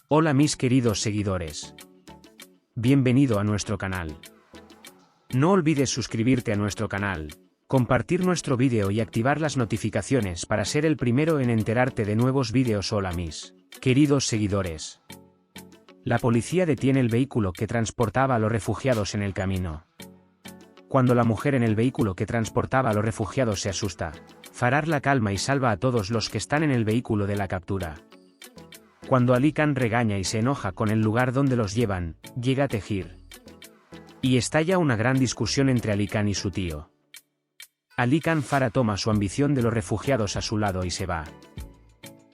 Hola mis queridos seguidores. Bienvenido a nuestro canal. No olvides suscribirte a nuestro canal, compartir nuestro vídeo y activar las notificaciones para ser el primero en enterarte de nuevos vídeos. Hola mis queridos seguidores. La policía detiene el vehículo que transportaba a los refugiados en el camino. Cuando la mujer en el vehículo que transportaba a los refugiados se asusta, Farah la calma y salva a todos los que están en el vehículo de la captura. Cuando Ali Khan regaña y se enoja con el lugar donde los llevan, llega Tehir. Y estalla una gran discusión entre Ali Khan y su tío. Ali Khan Farah toma su ambición de los refugiados a su lado y se va.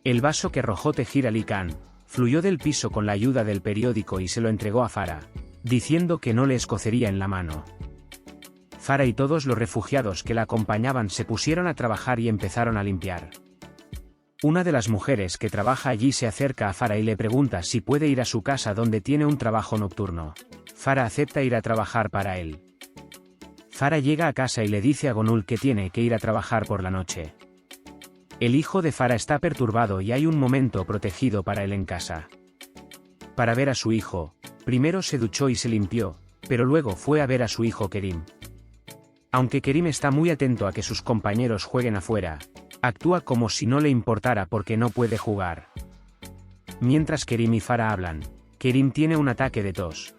El vaso que arrojó Tehir Ali Khan fluyó del piso con la ayuda del periódico y se lo entregó a Farah, diciendo que no le escocería en la mano. Farah y todos los refugiados que la acompañaban se pusieron a trabajar y empezaron a limpiar. Una de las mujeres que trabaja allí se acerca a Farah y le pregunta si puede ir a su casa donde tiene un trabajo nocturno. Farah acepta ir a trabajar para él. Farah llega a casa y le dice a Gonul que tiene que ir a trabajar por la noche. El hijo de Farah está perturbado y hay un momento protegido para él en casa. Para ver a su hijo, primero se duchó y se limpió, pero luego fue a ver a su hijo Kerim. Aunque Kerim está muy atento a que sus compañeros jueguen afuera, actúa como si no le importara porque no puede jugar. Mientras Kerim y Farah hablan, Kerim tiene un ataque de tos.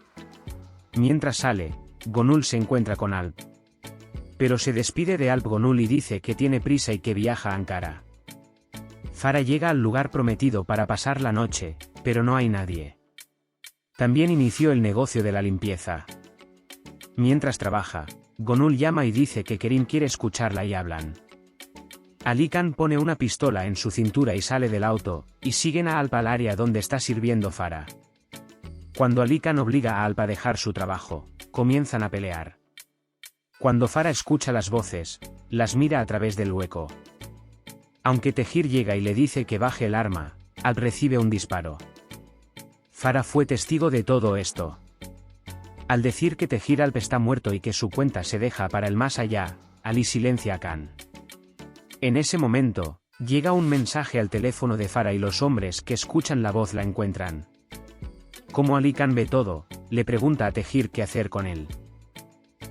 Mientras sale, Gonul se encuentra con Alp. Pero se despide de Alp Gonul y dice que tiene prisa y que viaja a Ankara. Farah llega al lugar prometido para pasar la noche, pero no hay nadie. También inició el negocio de la limpieza. Mientras trabaja, Gonul llama y dice que Kerim quiere escucharla y hablan. Ali Khan pone una pistola en su cintura y sale del auto, y siguen a Alp al área donde está sirviendo Farah. Cuando Ali Khan obliga a Alp a dejar su trabajo, comienzan a pelear. Cuando Farah escucha las voces, las mira a través del hueco. Aunque Tehir llega y le dice que baje el arma, Alp recibe un disparo. Farah fue testigo de todo esto. Al decir que Tehir Alp está muerto y que su cuenta se deja para el más allá, Ali silencia a Khan. En ese momento, llega un mensaje al teléfono de Farah y los hombres que escuchan la voz la encuentran. Como Ali Khan ve todo, le pregunta a Tehir qué hacer con él.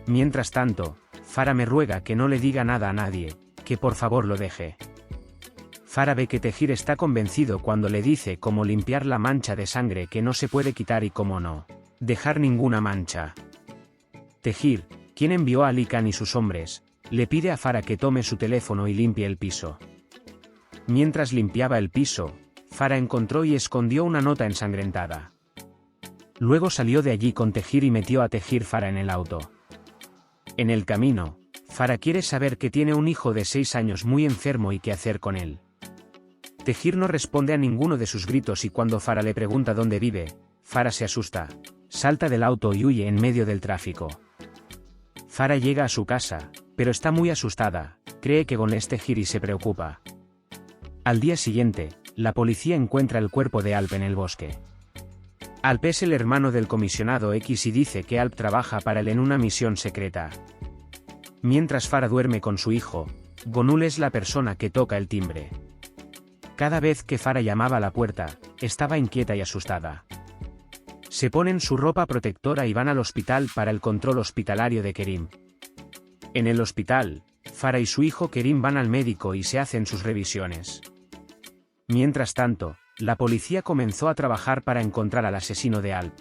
Mientras tanto, Farah me ruega que no le diga nada a nadie, que por favor lo deje. Farah ve que Tehir está convencido cuando le dice cómo limpiar la mancha de sangre que no se puede quitar y cómo no dejar ninguna mancha. Tehir, quien envió a Ali Khan y sus hombres, le pide a Farah que tome su teléfono y limpie el piso. Mientras limpiaba el piso, Farah encontró y escondió una nota ensangrentada. Luego salió de allí con Tehir y metió a Tehir Farah en el auto. En el camino, Farah quiere saber que tiene un hijo de 6 años muy enfermo y qué hacer con él. Tehir no responde a ninguno de sus gritos y cuando Farah le pregunta dónde vive, Farah se asusta, salta del auto y huye en medio del tráfico. Farah llega a su casa, pero está muy asustada, cree que Gon es Tehir y se preocupa. Al día siguiente, la policía encuentra el cuerpo de Alp en el bosque. Alp es el hermano del comisionado X y dice que Alp trabaja para él en una misión secreta. Mientras Farah duerme con su hijo, Gonul es la persona que toca el timbre. Cada vez que Farah llamaba a la puerta, estaba inquieta y asustada. Se ponen su ropa protectora y van al hospital para el control hospitalario de Kerim. En el hospital, Farah y su hijo Kerim van al médico y se hacen sus revisiones. Mientras tanto, la policía comenzó a trabajar para encontrar al asesino de Alp.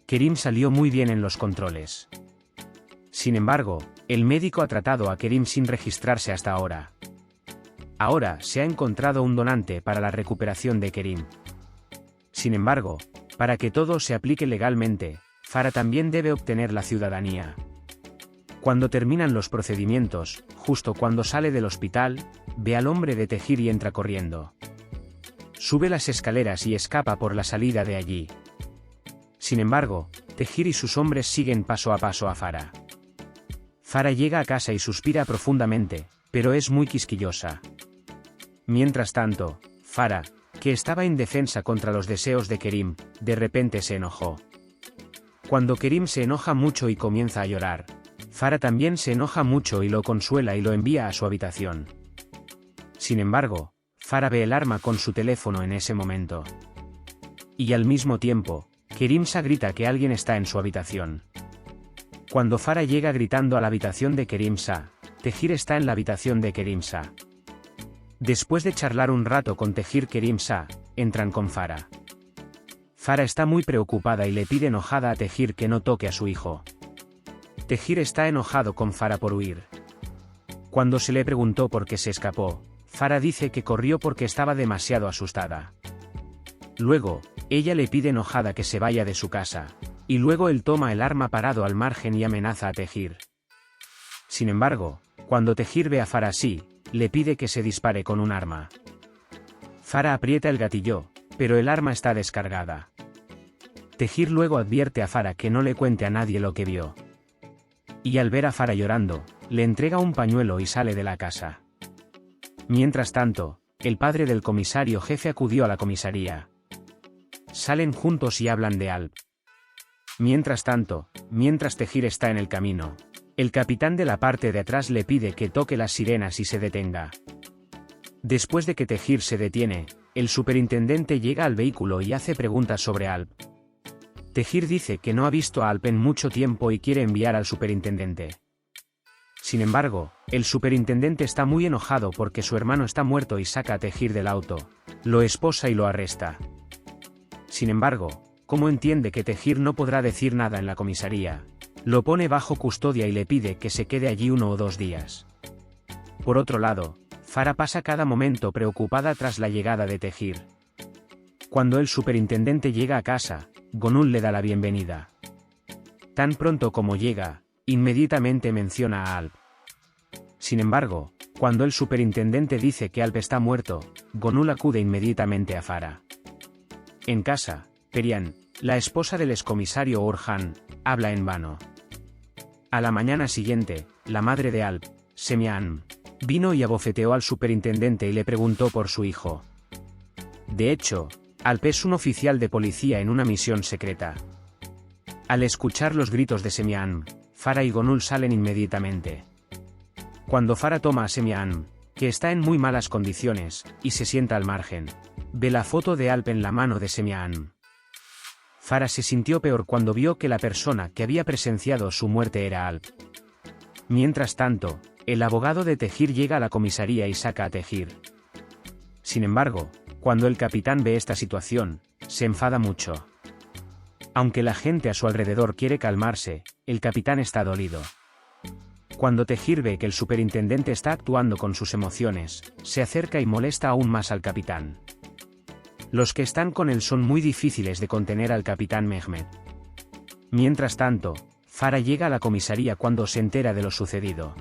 Kerim salió muy bien en los controles. Sin embargo, el médico ha tratado a Kerim sin registrarse hasta ahora. Ahora se ha encontrado un donante para la recuperación de Kerim. Sin embargo, para que todo se aplique legalmente, Farah también debe obtener la ciudadanía. Cuando terminan los procedimientos, justo cuando sale del hospital, ve al hombre de Tehir y entra corriendo. Sube las escaleras y escapa por la salida de allí. Sin embargo, Tehir y sus hombres siguen paso a paso a Farah. Farah llega a casa y suspira profundamente, pero es muy quisquillosa. Mientras tanto, Farah, que estaba indefensa contra los deseos de Kerim, de repente se enojó. Cuando Kerim se enoja mucho y comienza a llorar, Farah también se enoja mucho y lo consuela y lo envía a su habitación. Sin embargo, Farah ve el arma con su teléfono en ese momento. Y al mismo tiempo, Kerimsa grita que alguien está en su habitación. Cuando Farah llega gritando a la habitación de Kerimsa, Tehir está en la habitación de Kerimsa. Después de charlar un rato con Tehir, Kerimsa entran con Farah. Farah está muy preocupada y le pide enojada a Tehir que no toque a su hijo. Tehir está enojado con Farah por huir. Cuando se le preguntó por qué se escapó, Farah dice que corrió porque estaba demasiado asustada. Luego, ella le pide enojada que se vaya de su casa, y luego él toma el arma parado al margen y amenaza a Tehir. Sin embargo, cuando Tehir ve a Farah así, le pide que se dispare con un arma. Farah aprieta el gatillo, pero el arma está descargada. Tehir luego advierte a Farah que no le cuente a nadie lo que vio. Y al ver a Farah llorando, le entrega un pañuelo y sale de la casa. Mientras tanto, el padre del comisario jefe acudió a la comisaría. Salen juntos y hablan de Alp. Mientras tanto, mientras Tehir está en el camino, el capitán de la parte de atrás le pide que toque las sirenas y se detenga. Después de que Tehir se detiene, el superintendente llega al vehículo y hace preguntas sobre Alp. Tehir dice que no ha visto a Alp en mucho tiempo y quiere enviar al superintendente. Sin embargo, el superintendente está muy enojado porque su hermano está muerto y saca a Tehir del auto, lo esposa y lo arresta. Sin embargo, como entiende que Tehir no podrá decir nada en la comisaría, lo pone bajo custodia y le pide que se quede allí 1 o 2 días. Por otro lado, Farah pasa cada momento preocupada tras la llegada de Tehir. Cuando el superintendente llega a casa, Gonul le da la bienvenida. Tan pronto como llega, inmediatamente menciona a Alp. Sin embargo, cuando el superintendente dice que Alp está muerto, Gonul acude inmediatamente a Farah. En casa, Perihan, la esposa del excomisario Orhan, habla en vano. A la mañana siguiente, la madre de Alp, Semihan, vino y abofeteó al superintendente y le preguntó por su hijo. De hecho, Alp es un oficial de policía en una misión secreta. Al escuchar los gritos de Semihan, Farah y Gonul salen inmediatamente. Cuando Farah toma a Semihan, que está en muy malas condiciones, y se sienta al margen, ve la foto de Alp en la mano de Semihan. Farah se sintió peor cuando vio que la persona que había presenciado su muerte era Alp. Mientras tanto, el abogado de Tehir llega a la comisaría y saca a Tehir. Sin embargo, cuando el capitán ve esta situación, se enfada mucho. Aunque la gente a su alrededor quiere calmarse, el capitán está dolido. Cuando Tehir ve que el superintendente está actuando con sus emociones, se acerca y molesta aún más al capitán. Los que están con él son muy difíciles de contener al capitán Mehmet. Mientras tanto, Farah llega a la comisaría cuando se entera de lo sucedido.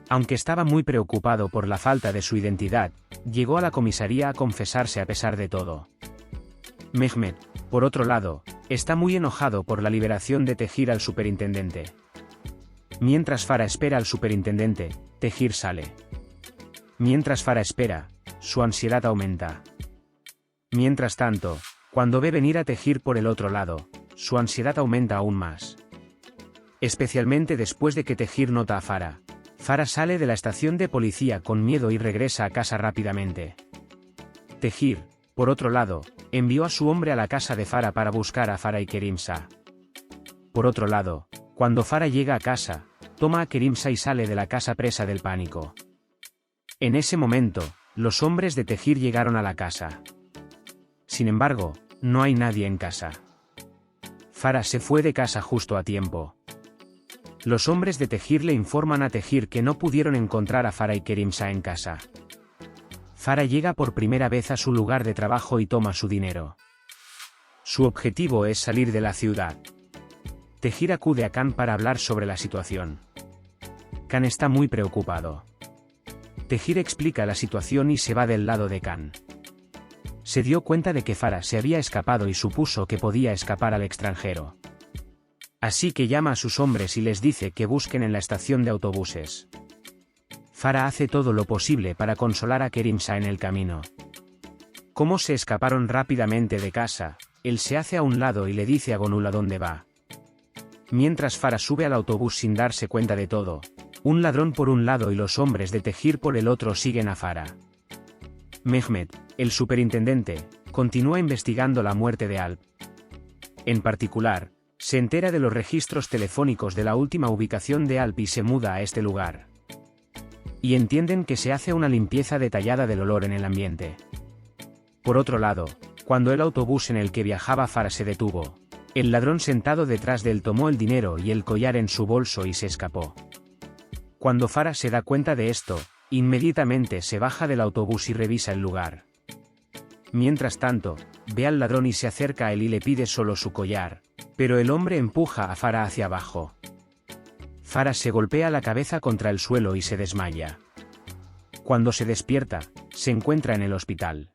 Aunque estaba muy preocupado por la falta de su identidad, llegó a la comisaría a confesarse a pesar de todo. Mehmet, por otro lado, está muy enojado por la liberación de Tehir al superintendente. Mientras Farah espera al superintendente, Tehir sale. Mientras Farah espera, su ansiedad aumenta. Mientras tanto, cuando ve venir a Tehir por el otro lado, su ansiedad aumenta aún más. Especialmente después de que Tehir nota a Farah. Farah sale de la estación de policía con miedo y regresa a casa rápidamente. Tehir, por otro lado, envió a su hombre a la casa de Farah para buscar a Farah y Kerimsa. Por otro lado, cuando Farah llega a casa, toma a Kerimsa y sale de la casa presa del pánico. En ese momento, los hombres de Tehir llegaron a la casa. Sin embargo, no hay nadie en casa. Farah se fue de casa justo a tiempo. Los hombres de Tehir le informan a Tehir que no pudieron encontrar a Farah y Kerimsa en casa. Farah llega por primera vez a su lugar de trabajo y toma su dinero. Su objetivo es salir de la ciudad. Tehir acude a Khan para hablar sobre la situación. Khan está muy preocupado. Tehir explica la situación y se va del lado de Khan. Se dio cuenta de que Farah se había escapado y supuso que podía escapar al extranjero. Así que llama a sus hombres y les dice que busquen en la estación de autobuses. Farah hace todo lo posible para consolar a Kerimsa en el camino. Como se escaparon rápidamente de casa, él se hace a un lado y le dice a Gonul a dónde va. Mientras Farah sube al autobús sin darse cuenta de todo, un ladrón por un lado y los hombres de Tehir por el otro siguen a Farah. Mehmet, el superintendente, continúa investigando la muerte de Alp. En particular, se entera de los registros telefónicos de la última ubicación de Alp y se muda a este lugar. Y entienden que se hace una limpieza detallada del olor en el ambiente. Por otro lado, cuando el autobús en el que viajaba Farah se detuvo, el ladrón sentado detrás de él tomó el dinero y el collar en su bolso y se escapó. Cuando Farah se da cuenta de esto, inmediatamente se baja del autobús y revisa el lugar. Mientras tanto, ve al ladrón y se acerca a él y le pide solo su collar, pero el hombre empuja a Farah hacia abajo. Farah se golpea la cabeza contra el suelo y se desmaya. Cuando se despierta, se encuentra en el hospital.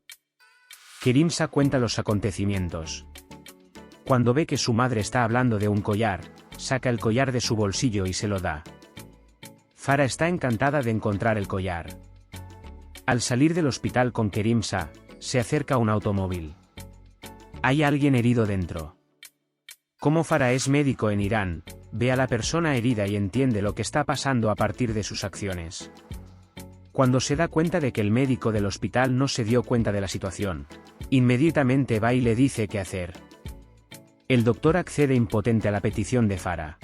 Kerimsa cuenta los acontecimientos. Cuando ve que su madre está hablando de un collar, saca el collar de su bolsillo y se lo da. Farah está encantada de encontrar el collar. Al salir del hospital con Kerimsa, se acerca a un automóvil. Hay alguien herido dentro. Como Farah es médico en Irán, ve a la persona herida y entiende lo que está pasando a partir de sus acciones. Cuando se da cuenta de que el médico del hospital no se dio cuenta de la situación, inmediatamente va y le dice qué hacer. El doctor accede impotente a la petición de Farah.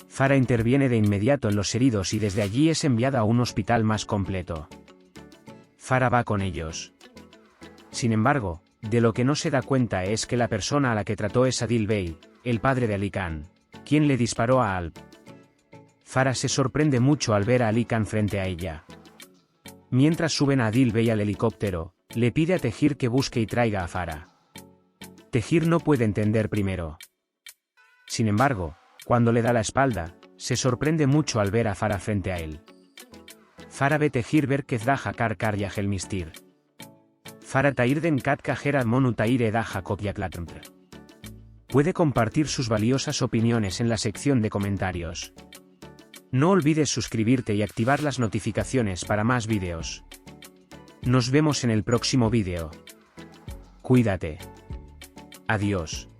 Farah interviene de inmediato en los heridos y desde allí es enviada a un hospital más completo. Farah va con ellos. Sin embargo, de lo que no se da cuenta es que la persona a la que trató es Adil Bey, el padre de Ali Khan, quien le disparó a Alp. Farah se sorprende mucho al ver a Ali Khan frente a ella. Mientras suben a Adil Bey al helicóptero, le pide a Tehir que busque y traiga a Farah. Tehir no puede entender primero. Sin embargo, cuando le da la espalda, se sorprende mucho al ver a Farah frente a él. Farah ve Tehir ver Kezdaha Kar Yahelmistir. Farah Tairden Kat Kajera Monu Taire Da Jacob Yaklatmpr. Puede compartir sus valiosas opiniones en la sección de comentarios. No olvides suscribirte y activar las notificaciones para más vídeos. Nos vemos en el próximo vídeo. Cuídate. Adiós.